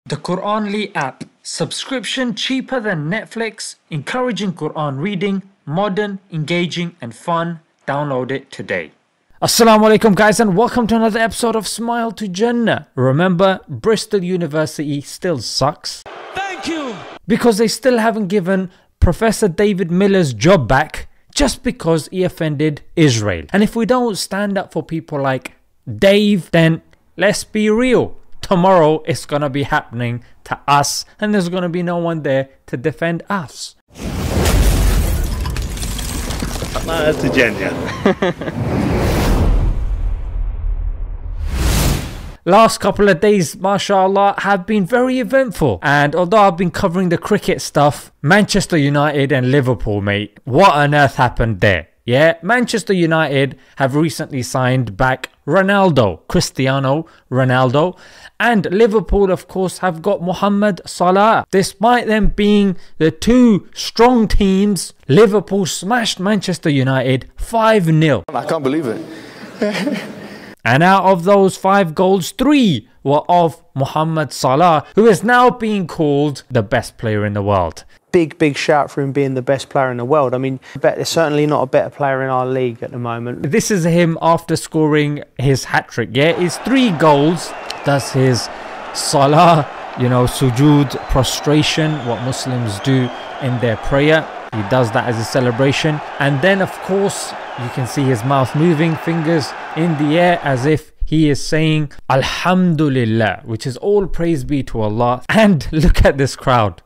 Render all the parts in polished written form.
The Quranly app. Subscription cheaper than Netflix, encouraging Quran reading, modern, engaging and fun. Download it today. Assalamu alaikum guys, and welcome to another episode of Smile to Jannah. Remember, Bristol University still sucks. Thank you! Because they still haven't given Professor David Miller's job back just because he offended Israel. And if we don't stand up for people like Dave, then let's be real. Tomorrow it's going to be happening to us, and there's going to be no one there to defend us. That's a genius. Last couple of days, mashallah, have been very eventful. And although I've been covering the cricket stuff, Manchester United and Liverpool, mate, what on earth happened there? Yeah, Manchester United have recently signed back Ronaldo, Cristiano Ronaldo, and Liverpool, of course, have got Mohamed Salah. Despite them being the two strong teams, Liverpool smashed Manchester United 5-0. I can't believe it. And out of those 5 goals, 3 were of Mohamed Salah, who is now being called the best player in the world. Big shout for him being the best player in the world. I mean, there's certainly not a better player in our league at the moment. This is him after scoring his hat-trick. Yeah, it's 3 goals. That's his Salah, sujood, prostration, what Muslims do in their prayer. He does that as a celebration. And then, of course, you can see his mouth moving, fingers in the air as if he is saying Alhamdulillah, which is all praise be to Allah. And look at this crowd.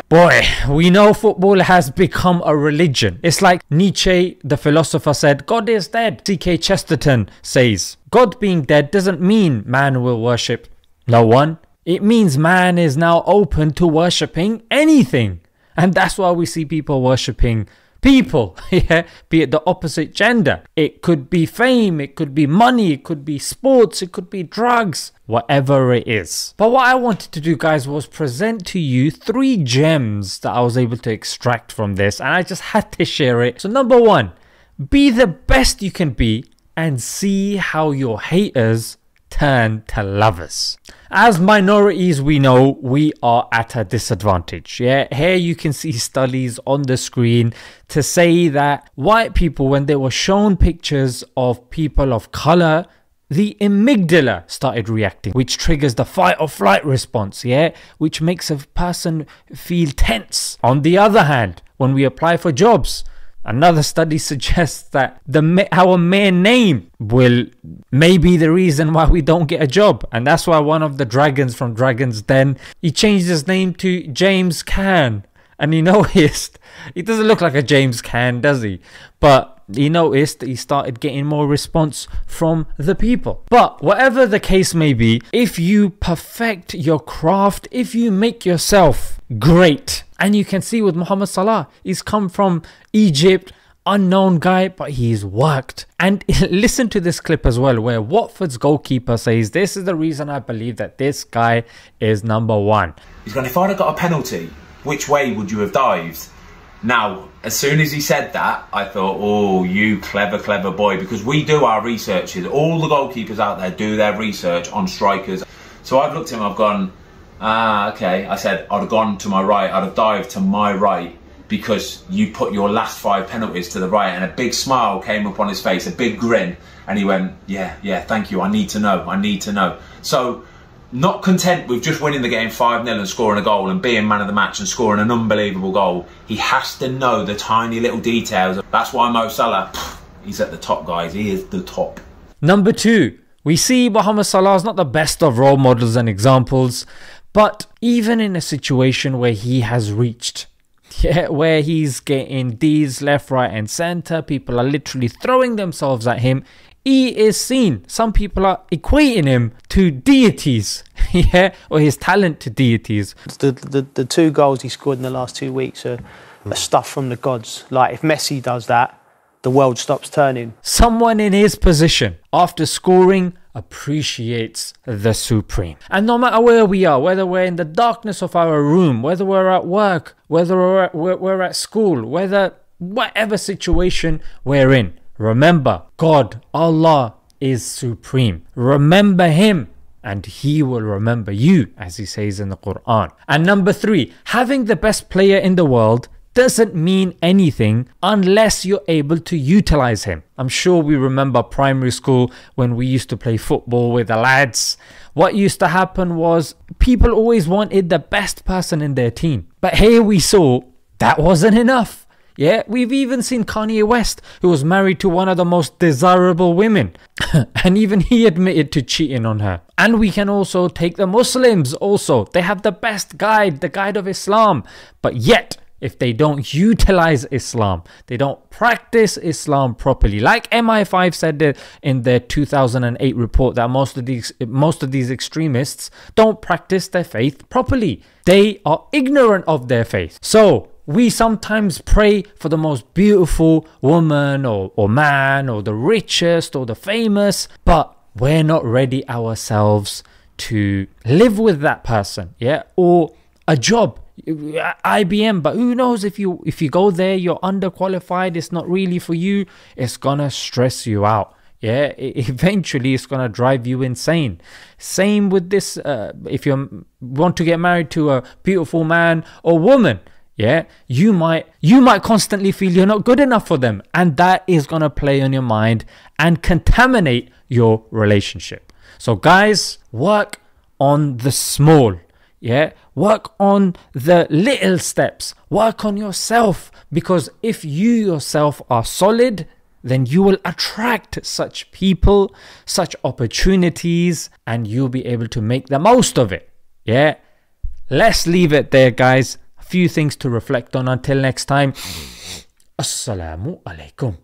Boy, we know football has become a religion. It's like Nietzsche, the philosopher, said, God is dead. C.K. Chesterton says, God being dead doesn't mean man will worship no one. It means man is now open to worshipping anything. And that's why we see people worshipping people, yeah, be it the opposite gender. It could be fame, it could be money, it could be sports, it could be drugs, whatever it is. But what I wanted to do, guys, was present to you 3 gems that I was able to extract from this, and I just had to share it. So number 1, be the best you can be and see how your haters turn to lovers. As minorities, we know we are at a disadvantage. Yeah, here you can see studies on the screen to say that white people, when they were shown pictures of people of color, the amygdala started reacting, which triggers the fight or flight response, yeah, which makes a person feel tense. On the other hand, when we apply for jobs, another study suggests that our mere name will maybe the reason why we don't get a job. And that's why one of the dragons from Dragon's Den, he changed his name to James Caan. And he noticed, he doesn't look like a James Caan, does he? But he noticed that he started getting more response from the people. But whatever the case may be, if you perfect your craft, if you make yourself great, and you can see with Mohamed Salah, he's come from Egypt, unknown guy, but he's worked. And listen to this clip as well, where Watford's goalkeeper says, this is the reason I believe that this guy is number 1. He's gone, if I'd have got a penalty, which way would you have dived? Now, as soon as he said that, I thought, oh, you clever boy, because we do our researches. All the goalkeepers out there do their research on strikers. So I've looked at him, I've gone, okay. I said, I'd have gone to my right, I'd have dived to my right, because you put your last 5 penalties to the right. And a big smile came up on his face, a big grin. And he went, yeah, thank you, I need to know. So, not content with just winning the game 5-0 and scoring a goal and being man of the match and scoring an unbelievable goal, he has to know the tiny little details. That's why Mo Salah, he's at the top, guys. He is the top. Number 2, we see Mohamed Salah is not the best of role models and examples, but even in a situation where he has reached, where he's getting D's left, right and centre, people are literally throwing themselves at him, he is seen. Some people are equating him to deities, or his talent to deities. The 2 goals he scored in the last 2 weeks are stuff from the gods. Like, if Messi does that, the world stops turning. Someone in his position, after scoring, appreciates the supreme. And no matter where we are, whether we're in the darkness of our room, whether we're at work, whether we're at school, whatever situation we're in, remember, God, Allah is supreme. Remember him and he will remember you, as he says in the Quran. And number 3, having the best player in the world doesn't mean anything unless you're able to utilize him. I'm sure we remember primary school when we used to play football with the lads. What used to happen was people always wanted the best person in their team. But here we saw that wasn't enough. Yeah, we've even seen Kanye West, who was married to one of the most desirable women. And even he admitted to cheating on her. And we can also take the Muslims also. They have the best guide, the guide of Islam. But yet, if they don't utilize Islam, they don't practice Islam properly. Like MI5 said in their 2008 report, that most of these extremists don't practice their faith properly. They are ignorant of their faith. So we sometimes pray for the most beautiful woman or man or the richest or the famous, but we're not ready ourselves to live with that person, yeah, or a job. IBM, but who knows, if you go there, you're underqualified, it's not really for you, it's gonna stress you out. Yeah, eventually it's gonna drive you insane. Same with this, if you want to get married to a beautiful man or woman, yeah, you might constantly feel you're not good enough for them, and that is gonna play on your mind and contaminate your relationship. So guys, work on the small. Yeah, work on the little steps, work on yourself, because if you yourself are solid, then you will attract such people, such opportunities, and you'll be able to make the most of it. Yeah, let's leave it there, guys. A few things to reflect on. Until next time, Assalamu alaikum.